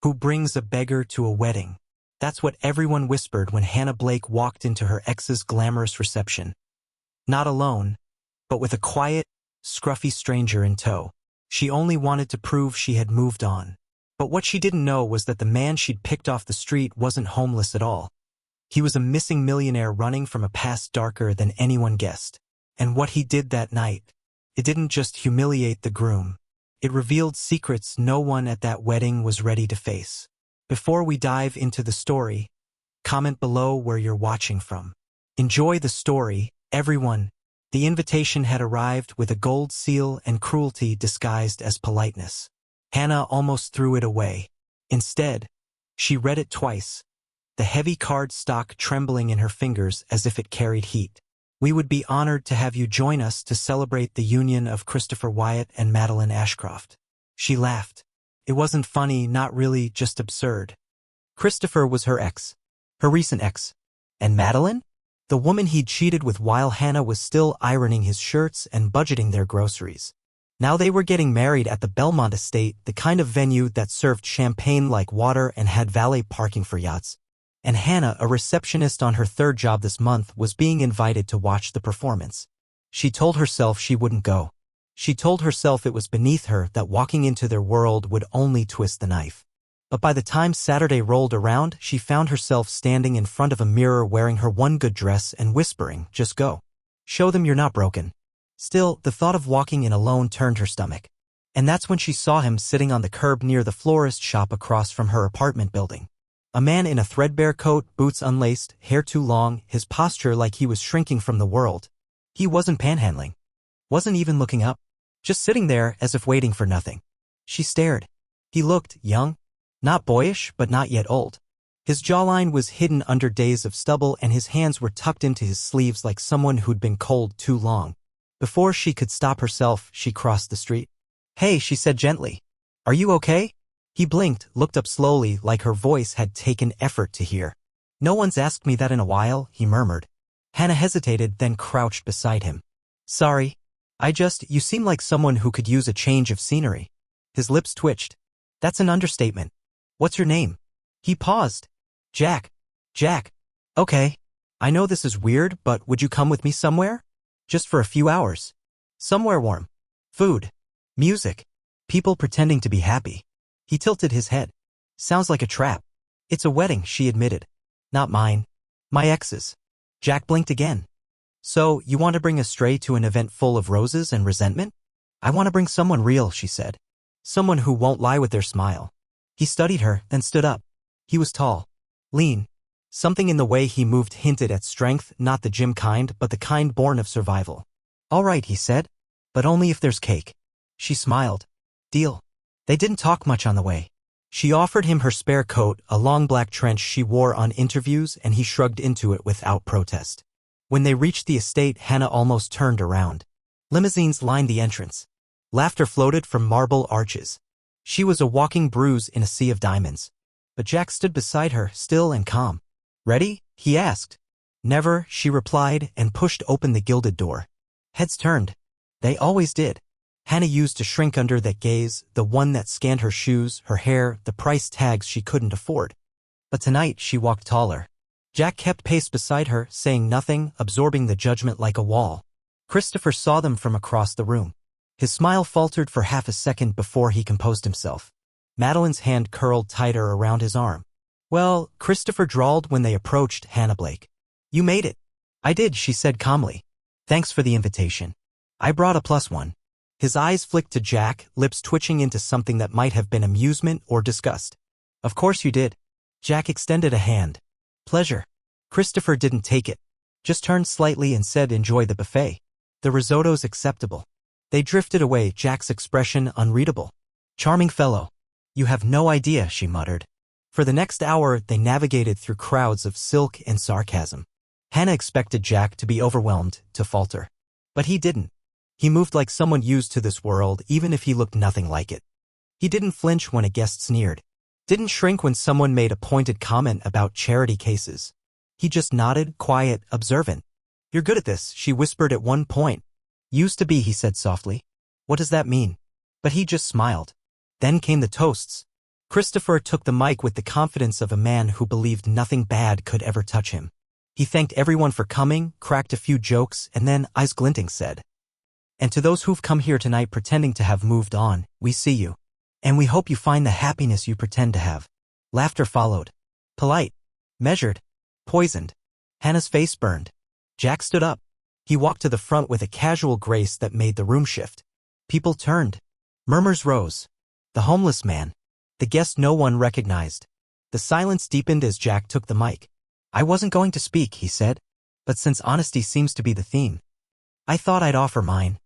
Who brings a beggar to a wedding? That's what everyone whispered when Hannah Blake walked into her ex's glamorous reception. Not alone, but with a quiet, scruffy stranger in tow. She only wanted to prove she had moved on. But what she didn't know was that the man she'd picked off the street wasn't homeless at all. He was a missing millionaire running from a past darker than anyone guessed. And what he did that night, it didn't just humiliate the groom. It revealed secrets no one at that wedding was ready to face. Before we dive into the story, comment below where you're watching from. Enjoy the story, everyone. The invitation had arrived with a gold seal and cruelty disguised as politeness. Hannah almost threw it away. Instead, she read it twice, the heavy cardstock trembling in her fingers as if it carried heat. We would be honored to have you join us to celebrate the union of Christopher Wyatt and Madeline Ashcroft. She laughed. It wasn't funny, not really, just absurd. Christopher was her ex. Her recent ex. And Madeline? The woman he'd cheated with while Hannah was still ironing his shirts and budgeting their groceries. Now they were getting married at the Belmont estate, the kind of venue that served champagne like water and had valet parking for yachts. And Hannah, a receptionist on her third job this month, was being invited to watch the performance. She told herself she wouldn't go. She told herself it was beneath her, that walking into their world would only twist the knife. But by the time Saturday rolled around, she found herself standing in front of a mirror wearing her one good dress and whispering, "Just go. Show them you're not broken." Still, the thought of walking in alone turned her stomach. And that's when she saw him sitting on the curb near the florist shop across from her apartment building. A man in a threadbare coat, boots unlaced, hair too long, his posture like he was shrinking from the world. He wasn't panhandling. Wasn't even looking up. Just sitting there as if waiting for nothing. She stared. He looked young. Not boyish, but not yet old. His jawline was hidden under days of stubble and his hands were tucked into his sleeves like someone who'd been cold too long. Before she could stop herself, she crossed the street. "Hey," she said gently. "Are you okay?" He blinked, looked up slowly like her voice had taken effort to hear. "No one's asked me that in a while," he murmured. Hannah hesitated, then crouched beside him. "Sorry. You seem like someone who could use a change of scenery." His lips twitched. "That's an understatement. What's your name?" He paused. "Jack." "Jack. Okay. I know this is weird, but would you come with me somewhere? Just for a few hours. Somewhere warm. Food. Music. People pretending to be happy." He tilted his head. "Sounds like a trap." "It's a wedding," she admitted. "Not mine. My ex's." Jack blinked again. "So, you want to bring a stray to an event full of roses and resentment?" "I want to bring someone real," she said. "Someone who won't lie with their smile." He studied her, then stood up. He was tall. Lean. Something in the way he moved hinted at strength, not the gym kind, but the kind born of survival. "All right," he said. "But only if there's cake." She smiled. "Deal." They didn't talk much on the way. She offered him her spare coat, a long black trench she wore on interviews, and he shrugged into it without protest. When they reached the estate, Hannah almost turned around. Limousines lined the entrance. Laughter floated from marble arches. She was a walking bruise in a sea of diamonds. But Jack stood beside her, still and calm. "Ready?" he asked. "Never," she replied, and pushed open the gilded door. Heads turned. They always did. Hannah used to shrink under that gaze, the one that scanned her shoes, her hair, the price tags she couldn't afford. But tonight she walked taller. Jack kept pace beside her, saying nothing, absorbing the judgment like a wall. Christopher saw them from across the room. His smile faltered for half a second before he composed himself. Madeline's hand curled tighter around his arm. "Well," Christopher drawled when they approached Hannah Blake. "You made it." "I did," she said calmly. "Thanks for the invitation. I brought a +1. His eyes flicked to Jack, lips twitching into something that might have been amusement or disgust. "Of course you did." Jack extended a hand. "Pleasure." Christopher didn't take it. Just turned slightly and said, "Enjoy the buffet. The risotto's acceptable." They drifted away, Jack's expression unreadable. "Charming fellow. You have no idea," she muttered. For the next hour, they navigated through crowds of silk and sarcasm. Hannah expected Jack to be overwhelmed, to falter. But he didn't. He moved like someone used to this world, even if he looked nothing like it. He didn't flinch when a guest sneered. Didn't shrink when someone made a pointed comment about charity cases. He just nodded, quiet, observant. "You're good at this," she whispered at one point. "Used to be," he said softly. "What does that mean?" But he just smiled. Then came the toasts. Christopher took the mic with the confidence of a man who believed nothing bad could ever touch him. He thanked everyone for coming, cracked a few jokes, and then, eyes glinting, said, "And to those who've come here tonight pretending to have moved on, we see you. And we hope you find the happiness you pretend to have." Laughter followed. Polite, measured, poisoned. Hannah's face burned. Jack stood up. He walked to the front with a casual grace that made the room shift. People turned. Murmurs rose. The homeless man. The guest no one recognized. The silence deepened as Jack took the mic. "I wasn't going to speak," he said, "but since honesty seems to be the theme, I thought I'd offer mine."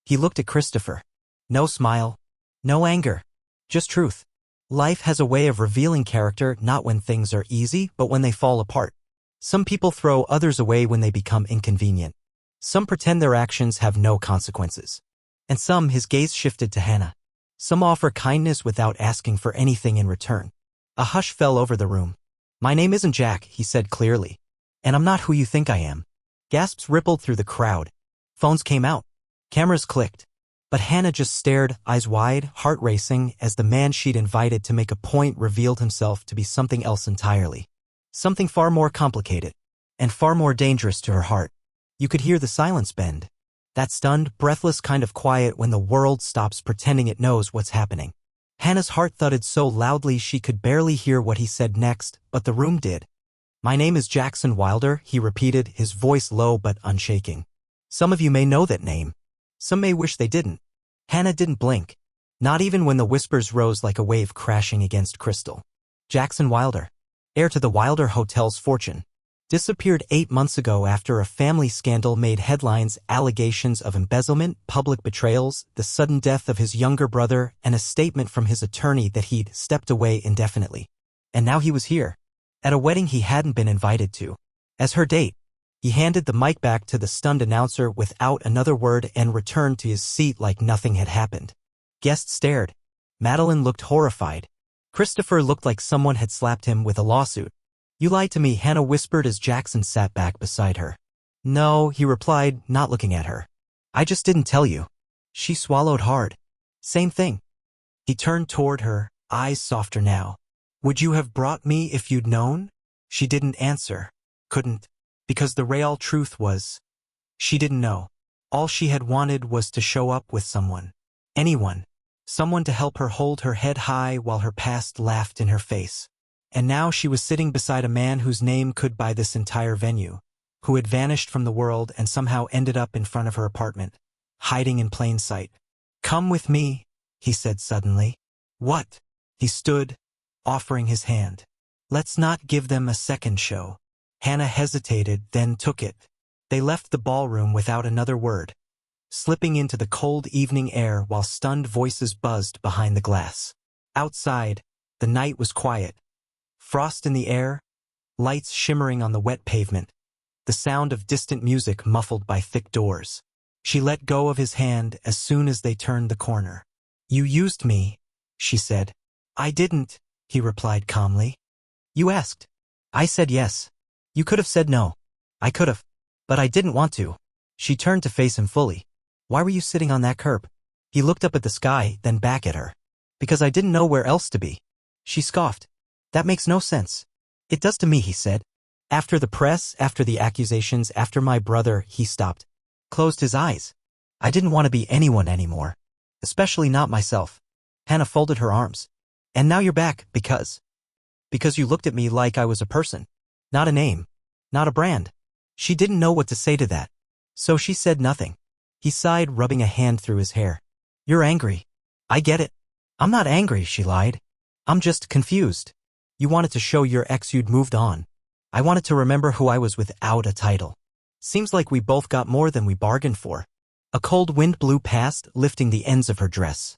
He looked at Christopher. No smile. No anger. Just truth. Life has a way of revealing character not when things are easy, but when they fall apart. Some people throw others away when they become inconvenient. Some pretend their actions have no consequences. And some, his gaze shifted to Hannah. Some offer kindness without asking for anything in return. A hush fell over the room. "My name isn't Jack," he said clearly. "And I'm not who you think I am." Gasps rippled through the crowd. Phones came out. Cameras clicked. But Hannah just stared, eyes wide, heart racing, as the man she'd invited to make a point revealed himself to be something else entirely. Something far more complicated. And far more dangerous to her heart. You could hear the silence bend. That stunned, breathless kind of quiet when the world stops pretending it knows what's happening. Hannah's heart thudded so loudly she could barely hear what he said next, but the room did. "My name is Jackson Wilder," he repeated, his voice low but unshaking. "Some of you may know that name. Some may wish they didn't." Hannah didn't blink. Not even when the whispers rose like a wave crashing against crystal. Jackson Wilder, heir to the Wilder Hotel's fortune, disappeared 8 months ago after a family scandal made headlines, allegations of embezzlement, public betrayals, the sudden death of his younger brother, and a statement from his attorney that he'd stepped away indefinitely. And now he was here, at a wedding he hadn't been invited to, as her date. He handed the mic back to the stunned announcer without another word and returned to his seat like nothing had happened. Guests stared. Madeline looked horrified. Christopher looked like someone had slapped him with a lawsuit. "You lied to me," Hannah whispered as Jackson sat back beside her. "No," he replied, not looking at her. "I just didn't tell you." She swallowed hard. "Same thing." He turned toward her, eyes softer now. "Would you have brought me if you'd known?" She didn't answer. Couldn't. Because the real truth was, she didn't know. All she had wanted was to show up with someone. Anyone. Someone to help her hold her head high while her past laughed in her face. And now she was sitting beside a man whose name could buy this entire venue, who had vanished from the world and somehow ended up in front of her apartment, hiding in plain sight. "Come with me," he said suddenly. "What?" He stood, offering his hand. "Let's not give them a second show." Hannah hesitated, then took it. They left the ballroom without another word, slipping into the cold evening air while stunned voices buzzed behind the glass. Outside, the night was quiet. Frost in the air, lights shimmering on the wet pavement, the sound of distant music muffled by thick doors. She let go of his hand as soon as they turned the corner. "You used me," she said. "I didn't," he replied calmly. "You asked. I said yes. You could have said no. I could have. But I didn't want to." She turned to face him fully. "Why were you sitting on that curb?" He looked up at the sky, then back at her. "Because I didn't know where else to be." She scoffed. "That makes no sense." "It does to me," he said. "After the press, after the accusations, after my brother," he stopped. Closed his eyes. "I didn't want to be anyone anymore. Especially not myself." Hannah folded her arms. "And now you're back, because you looked at me like I was a person. Not a name. Not a brand." She didn't know what to say to that. So she said nothing. He sighed, rubbing a hand through his hair. "You're angry. I get it." "I'm not angry," she lied. "I'm just confused. You wanted to show your ex you'd moved on. I wanted to remember who I was without a title. Seems like we both got more than we bargained for." A cold wind blew past, lifting the ends of her dress.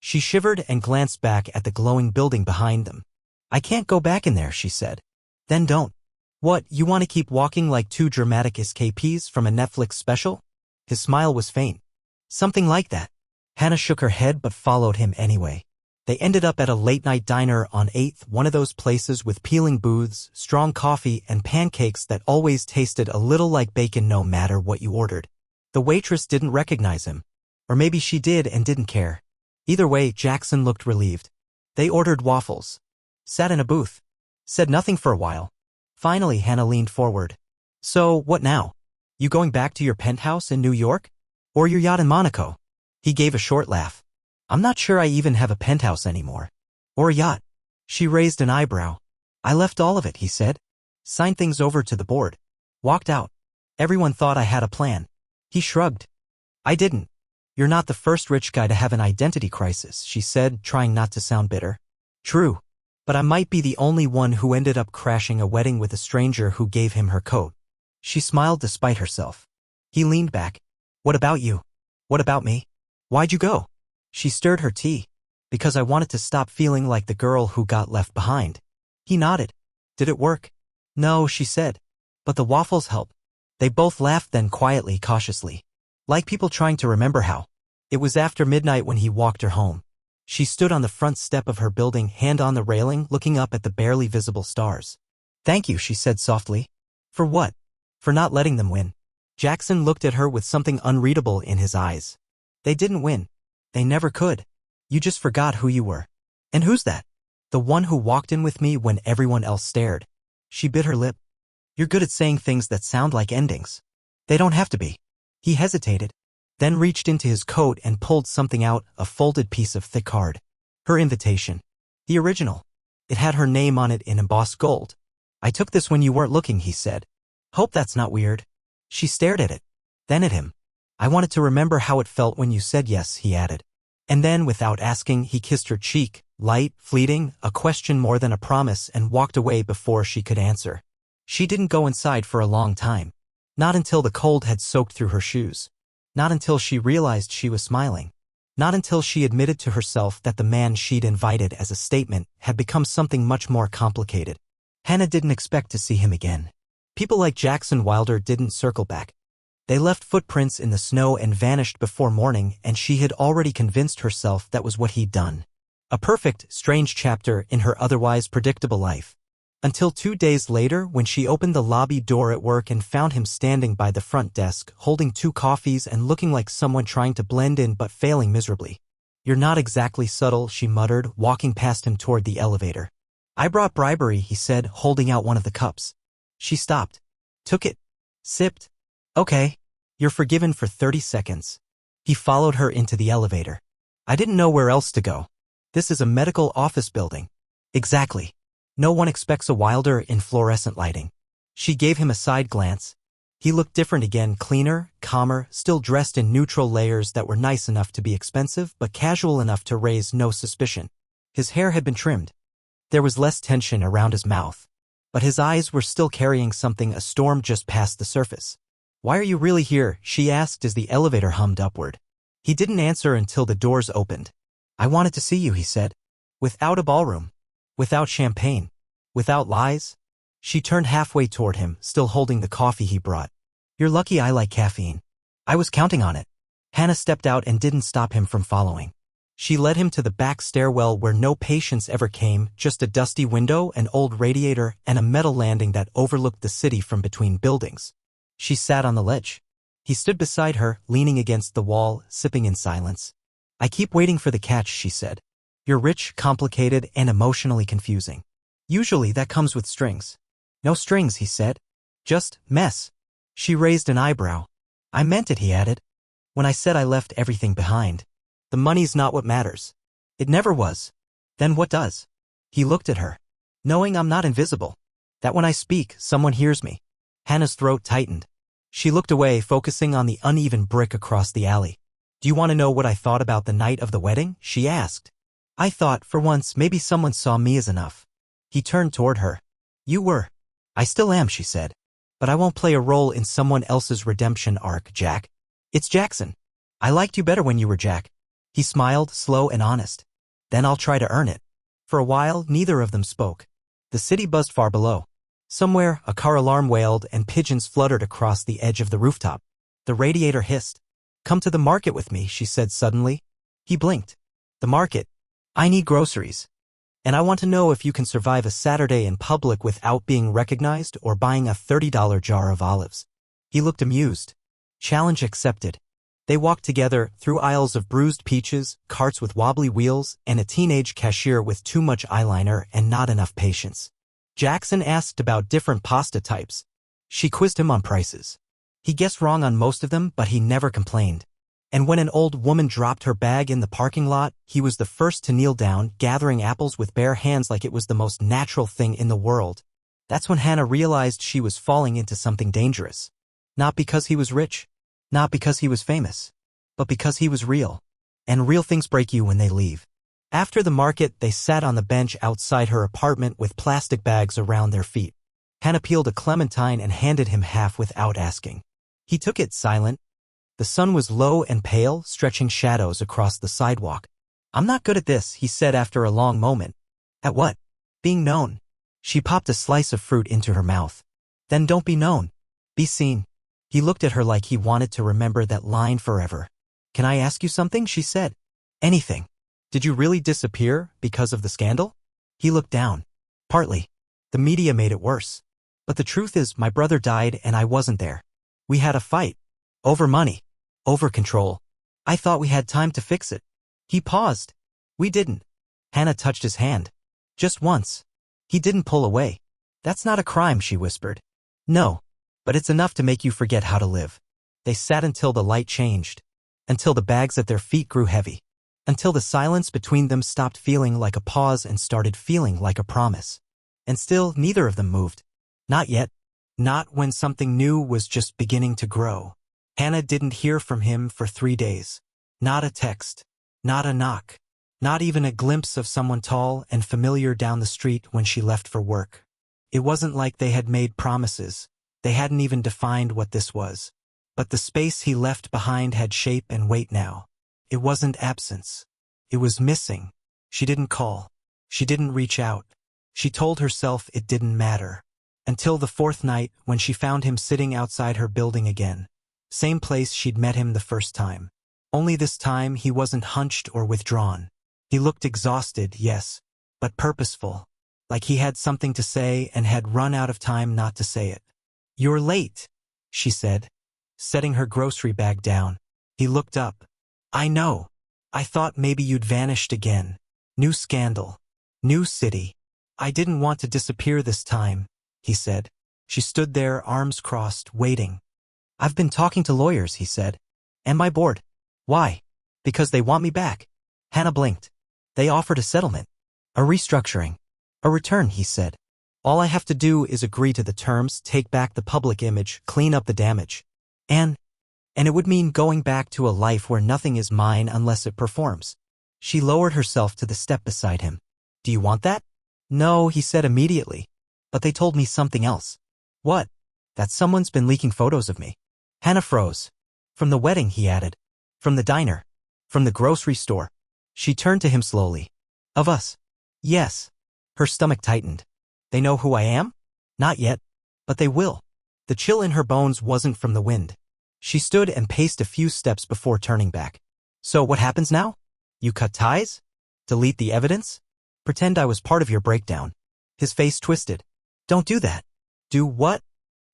She shivered and glanced back at the glowing building behind them. "I can't go back in there," she said. "Then don't." "What, you want to keep walking like two dramatic escapees from a Netflix special?" His smile was faint. "Something like that." Hannah shook her head but followed him anyway. They ended up at a late-night diner on 8th, one of those places with peeling booths, strong coffee, and pancakes that always tasted a little like bacon no matter what you ordered. The waitress didn't recognize him. Or maybe she did and didn't care. Either way, Jackson looked relieved. They ordered waffles. Sat in a booth. Said nothing for a while. Finally, Hannah leaned forward. So, what now? You going back to your penthouse in New York? Or your yacht in Monaco? He gave a short laugh. I'm not sure I even have a penthouse anymore. Or a yacht. She raised an eyebrow. I left all of it, he said. Signed things over to the board. Walked out. Everyone thought I had a plan. He shrugged. I didn't. You're not the first rich guy to have an identity crisis, she said, trying not to sound bitter. True. But I might be the only one who ended up crashing a wedding with a stranger who gave him her coat. She smiled despite herself. He leaned back. What about you? What about me? Why'd you go? She stirred her tea. Because I wanted to stop feeling like the girl who got left behind. He nodded. Did it work? No, she said. But the waffles help. They both laughed, then quietly, cautiously. Like people trying to remember how. It was after midnight when he walked her home. She stood on the front step of her building, hand on the railing, looking up at the barely visible stars. Thank you, she said softly. For what? For not letting them win. Jackson looked at her with something unreadable in his eyes. They didn't win. They never could. You just forgot who you were. And who's that? The one who walked in with me when everyone else stared. She bit her lip. You're good at saying things that sound like endings. They don't have to be. He hesitated, then reached into his coat and pulled something out, a folded piece of thick card. Her invitation. The original. It had her name on it in embossed gold. I took this when you weren't looking, he said. Hope that's not weird. She stared at it, then at him. I wanted to remember how it felt when you said yes, he added. And then, without asking, he kissed her cheek, light, fleeting, a question more than a promise, and walked away before she could answer. She didn't go inside for a long time. Not until the cold had soaked through her shoes. Not until she realized she was smiling. Not until she admitted to herself that the man she'd invited as a statement had become something much more complicated. Hannah didn't expect to see him again. People like Jackson Wilder didn't circle back. They left footprints in the snow and vanished before morning, and she had already convinced herself that was what he'd done. A perfect, strange chapter in her otherwise predictable life. Until 2 days later, when she opened the lobby door at work and found him standing by the front desk, holding 2 coffees and looking like someone trying to blend in but failing miserably. You're not exactly subtle, she muttered, walking past him toward the elevator. I brought bribery, he said, holding out one of the cups. She stopped. Took it. Sipped. Okay. You're forgiven for 30 seconds. He followed her into the elevator. I didn't know where else to go. This is a medical office building. Exactly. No one expects a Wilder in fluorescent lighting. She gave him a side glance. He looked different again, cleaner, calmer, still dressed in neutral layers that were nice enough to be expensive but casual enough to raise no suspicion. His hair had been trimmed. There was less tension around his mouth. But his eyes were still carrying something, a storm just past the surface. Why are you really here? She asked as the elevator hummed upward. He didn't answer until the doors opened. I wanted to see you, he said. Without a ballroom. Without champagne. Without lies. She turned halfway toward him, still holding the coffee he brought. You're lucky I like caffeine. I was counting on it. Hannah stepped out and didn't stop him from following. She led him to the back stairwell where no patients ever came, just a dusty window, an old radiator, and a metal landing that overlooked the city from between buildings. She sat on the ledge. He stood beside her, leaning against the wall, sipping in silence. I keep waiting for the catch, she said. You're rich, complicated, and emotionally confusing. Usually that comes with strings. No strings, he said. Just mess. She raised an eyebrow. I meant it, he added. When I said I left everything behind. The money's not what matters. It never was. Then what does? He looked at her. Knowing I'm not invisible. That when I speak, someone hears me. Hannah's throat tightened. She looked away, focusing on the uneven brick across the alley. Do you want to know what I thought about the night of the wedding? She asked. I thought, for once, maybe someone saw me as enough. He turned toward her. You were. I still am, she said. But I won't play a role in someone else's redemption arc, Jack. It's Jackson. I liked you better when you were Jack. He smiled, slow and honest. Then I'll try to earn it. For a while, neither of them spoke. The city buzzed far below. Somewhere, a car alarm wailed and pigeons fluttered across the edge of the rooftop. The radiator hissed. Come to the market with me, she said suddenly. He blinked. The market. I need groceries. And I want to know if you can survive a Saturday in public without being recognized or buying a $30 jar of olives. He looked amused. Challenge accepted. They walked together through aisles of bruised peaches, carts with wobbly wheels, and a teenage cashier with too much eyeliner and not enough patience. Jackson asked about different pasta types. She quizzed him on prices. He guessed wrong on most of them, but he never complained. And when an old woman dropped her bag in the parking lot, he was the first to kneel down, gathering apples with bare hands like it was the most natural thing in the world. That's when Hannah realized she was falling into something dangerous. Not because he was rich, not because he was famous, but because he was real. And real things break you when they leave. After the market, they sat on the bench outside her apartment with plastic bags around their feet. Hannah peeled a clementine and handed him half without asking. He took it silent. The sun was low and pale, stretching shadows across the sidewalk. "I'm not good at this," he said after a long moment. "At what?" "Being known." She popped a slice of fruit into her mouth. "Then don't be known. Be seen." He looked at her like he wanted to remember that line forever. "Can I ask you something?" she said. "Anything." "Did you really disappear because of the scandal?" He looked down. "Partly. The media made it worse. But the truth is, my brother died and I wasn't there. We had a fight. Over money. Over control. I thought we had time to fix it." He paused. "We didn't." Hannah touched his hand. "Just once." He didn't pull away. "That's not a crime," she whispered. "No. But it's enough to make you forget how to live." They sat until the light changed. Until the bags at their feet grew heavy. Until the silence between them stopped feeling like a pause and started feeling like a promise. And still, neither of them moved. Not yet. Not when something new was just beginning to grow. Hannah didn't hear from him for 3 days. Not a text. Not a knock. Not even a glimpse of someone tall and familiar down the street when she left for work. It wasn't like they had made promises. They hadn't even defined what this was. But the space he left behind had shape and weight now. It wasn't absence. It was missing. She didn't call. She didn't reach out. She told herself it didn't matter. Until the 4th night, when she found him sitting outside her building again. Same place she'd met him the first time. Only this time he wasn't hunched or withdrawn. He looked exhausted, yes, but purposeful. Like he had something to say and had run out of time not to say it. "You're late," she said, setting her grocery bag down. He looked up. "I know. I thought maybe you'd vanished again. New scandal. New city. I didn't want to disappear this time," he said. She stood there, arms crossed, waiting. "I've been talking to lawyers," he said. "Am I bored?" "Why?" "Because they want me back." Hannah blinked. "They offered a settlement. A restructuring. A return," he said. "All I have to do is agree to the terms, take back the public image, clean up the damage. And it would mean going back to a life where nothing is mine unless it performs." She lowered herself to the step beside him. "Do you want that?" "No," he said immediately. "But they told me something else." "What?" "That someone's been leaking photos of me." Hannah froze. "From the wedding," he added. "From the diner. From the grocery store." She turned to him slowly. "Of us?" "Yes." Her stomach tightened. "They know who I am?" "Not yet. But they will." The chill in her bones wasn't from the wind. She stood and paced a few steps before turning back. "So what happens now? You cut ties? Delete the evidence? Pretend I was part of your breakdown?" His face twisted. "Don't do that." "Do what?"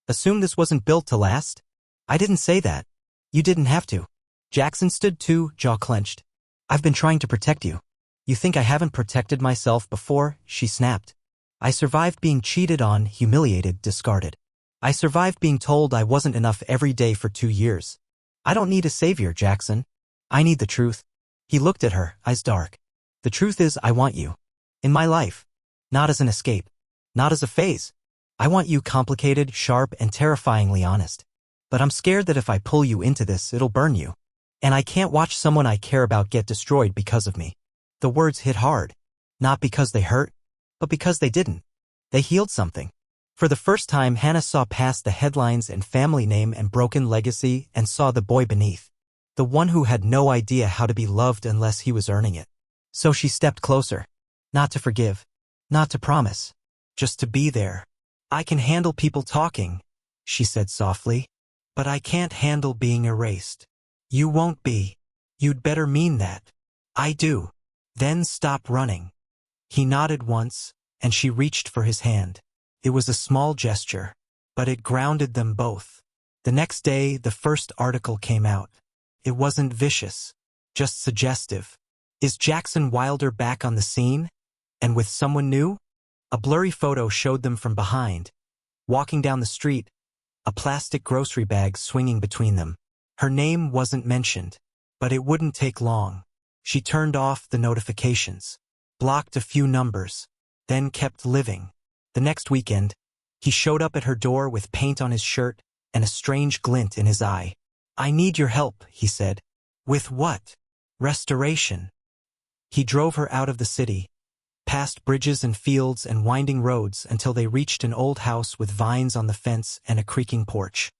"Assume this wasn't built to last?" "I didn't say that." "You didn't have to." Jackson stood too, jaw clenched. "I've been trying to protect you." "You think I haven't protected myself before?" she snapped. "I survived being cheated on, humiliated, discarded. I survived being told I wasn't enough every day for 2 years. I don't need a savior, Jackson. I need the truth." He looked at her, eyes dark. "The truth is I want you. In my life. Not as an escape. Not as a phase. I want you complicated, sharp, and terrifyingly honest. But I'm scared that if I pull you into this, it'll burn you. And I can't watch someone I care about get destroyed because of me." The words hit hard. Not because they hurt, but because they didn't. They healed something. For the first time, Hannah saw past the headlines and family name and broken legacy and saw the boy beneath. The one who had no idea how to be loved unless he was earning it. So she stepped closer. Not to forgive. Not to promise. Just to be there. "I can handle people talking," she said softly. "But I can't handle being erased." "You won't be. You'd better mean that." "I do." "Then stop running." He nodded once, and she reached for his hand. It was a small gesture, but it grounded them both. The next day, the first article came out. It wasn't vicious, just suggestive. Is Jackson Wilder back on the scene? And with someone new? A blurry photo showed them from behind, walking down the street, a plastic grocery bag swinging between them. Her name wasn't mentioned, but it wouldn't take long. She turned off the notifications, blocked a few numbers, then kept living. The next weekend, he showed up at her door with paint on his shirt and a strange glint in his eye. "I need your help," he said. "With what?" "Restoration." He drove her out of the city, past bridges and fields and winding roads until they reached an old house with vines on the fence and a creaking porch.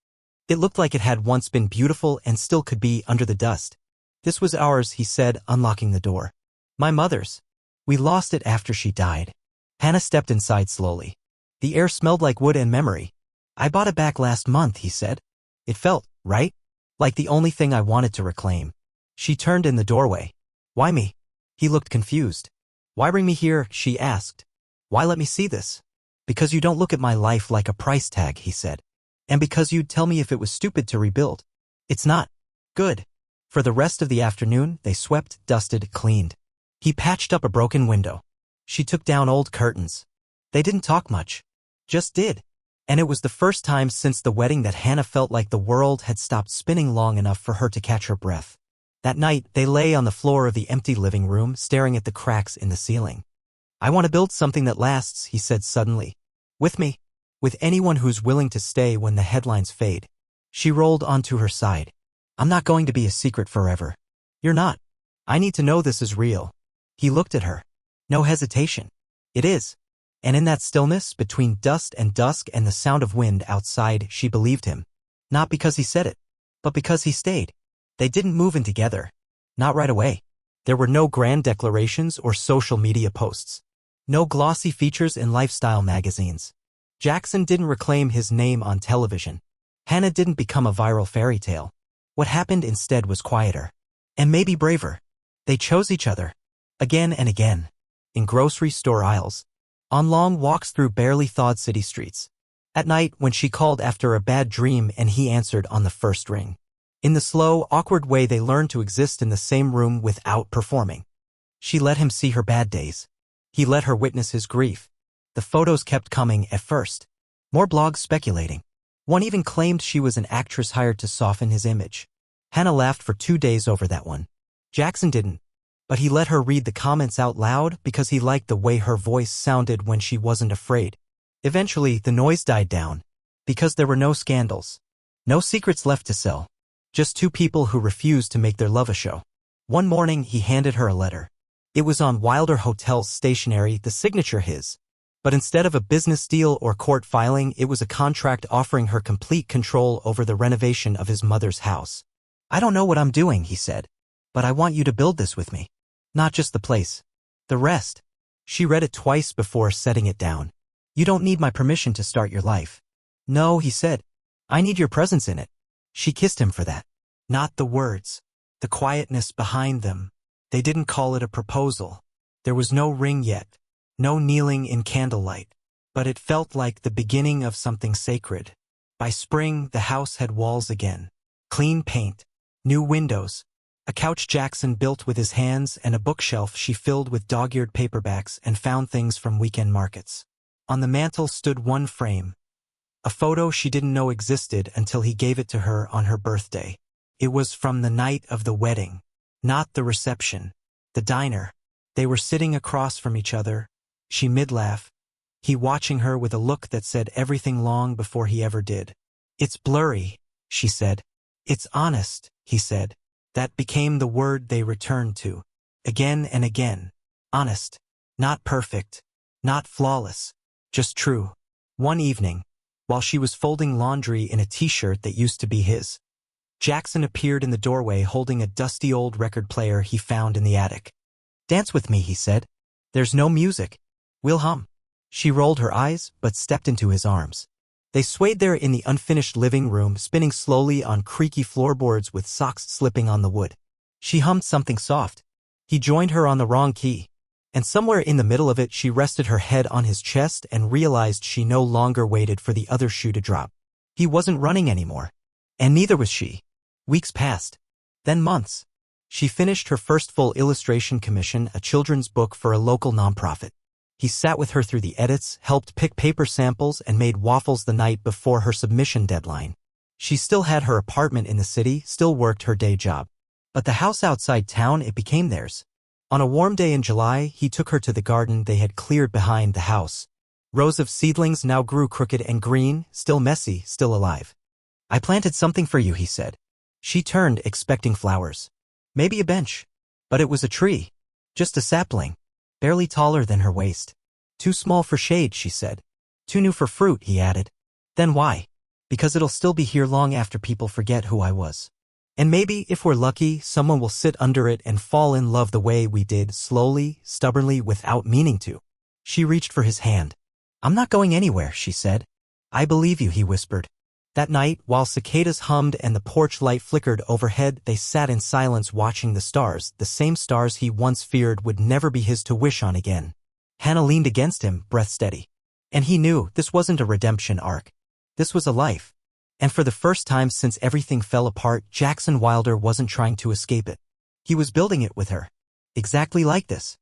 It looked like it had once been beautiful and still could be under the dust. "This was ours," he said, unlocking the door. "My mother's. We lost it after she died." Hannah stepped inside slowly. The air smelled like wood and memory. "I bought it back last month," he said. "It felt right, like the only thing I wanted to reclaim." She turned in the doorway. "Why me?" He looked confused. "Why bring me here?" she asked. "Why let me see this?" "Because you don't look at my life like a price tag," he said. "And because you'd tell me if it was stupid to rebuild. It's not. Good." For the rest of the afternoon, they swept, dusted, cleaned. He patched up a broken window. She took down old curtains. They didn't talk much. Just did. And it was the first time since the wedding that Hannah felt like the world had stopped spinning long enough for her to catch her breath. That night, they lay on the floor of the empty living room, staring at the cracks in the ceiling. "I want to build something that lasts," he said suddenly. "With me. With anyone who's willing to stay when the headlines fade." She rolled onto her side. "I'm not going to be a secret forever." "You're not. I need to know this is real." He looked at her. No hesitation. "It is." And in that stillness, between dust and dusk and the sound of wind outside, she believed him. Not because he said it, but because he stayed. They didn't move in together. Not right away. There were no grand declarations or social media posts. No glossy features in lifestyle magazines. Jackson didn't reclaim his name on television. Hannah didn't become a viral fairy tale. What happened instead was quieter. And maybe braver. They chose each other. Again and again. In grocery store aisles. On long walks through barely thawed city streets. At night when she called after a bad dream and he answered on the first ring. In the slow, awkward way they learned to exist in the same room without performing. She let him see her bad days. He let her witness his grief. The photos kept coming at first. More blogs speculating. One even claimed she was an actress hired to soften his image. Hannah laughed for 2 days over that one. Jackson didn't. But he let her read the comments out loud because he liked the way her voice sounded when she wasn't afraid. Eventually, the noise died down. Because there were no scandals. No secrets left to sell. Just two people who refused to make their love a show. One morning, he handed her a letter. It was on Wilder Hotel's stationery, the signature his. But instead of a business deal or court filing, it was a contract offering her complete control over the renovation of his mother's house. "I don't know what I'm doing," he said. "But I want you to build this with me. Not just the place. The rest." She read it twice before setting it down. "You don't need my permission to start your life." "No," he said. "I need your presence in it." She kissed him for that. Not the words. The quietness behind them. They didn't call it a proposal. There was no ring yet. No kneeling in candlelight. But it felt like the beginning of something sacred. By spring, the house had walls again. Clean paint. New windows. A couch Jackson built with his hands and a bookshelf she filled with dog-eared paperbacks and found things from weekend markets. On the mantel stood one frame. A photo she didn't know existed until he gave it to her on her birthday. It was from the night of the wedding. Not the reception. The diner. They were sitting across from each other. She mid-laugh. He watching her with a look that said everything long before he ever did. "It's blurry," she said. "It's honest," he said. That became the word they returned to. Again and again. Honest. Not perfect. Not flawless. Just true. One evening, while she was folding laundry in a t-shirt that used to be his, Jackson appeared in the doorway holding a dusty old record player he found in the attic. "Dance with me," he said. "There's no music. We'll hum." She rolled her eyes, but stepped into his arms. They swayed there in the unfinished living room, spinning slowly on creaky floorboards with socks slipping on the wood. She hummed something soft. He joined her on the wrong key. And somewhere in the middle of it, she rested her head on his chest and realized she no longer waited for the other shoe to drop. He wasn't running anymore. And neither was she. Weeks passed. then months. She finished her first full illustration commission, a children's book for a local nonprofit. He sat with her through the edits, helped pick paper samples, and made waffles the night before her submission deadline. She still had her apartment in the city, still worked her day job. But the house outside town, it became theirs. On a warm day in July, he took her to the garden they had cleared behind the house. Rows of seedlings now grew crooked and green, still messy, still alive. "I planted something for you," he said. She turned, expecting flowers. Maybe a bench. But it was a tree. Just a sapling. Barely taller than her waist. "Too small for shade," she said. "Too new for fruit," he added. "Then why?" "Because it'll still be here long after people forget who I was. And maybe, if we're lucky, someone will sit under it and fall in love the way we did, slowly, stubbornly, without meaning to." She reached for his hand. "I'm not going anywhere," she said. "I believe you," he whispered. That night, while cicadas hummed and the porch light flickered overhead, they sat in silence watching the stars, the same stars he once feared would never be his to wish on again. Hannah leaned against him, breath steady. And he knew this wasn't a redemption arc. This was a life. And for the first time since everything fell apart, Jackson Wilder wasn't trying to escape it. He was building it with her. Exactly like this.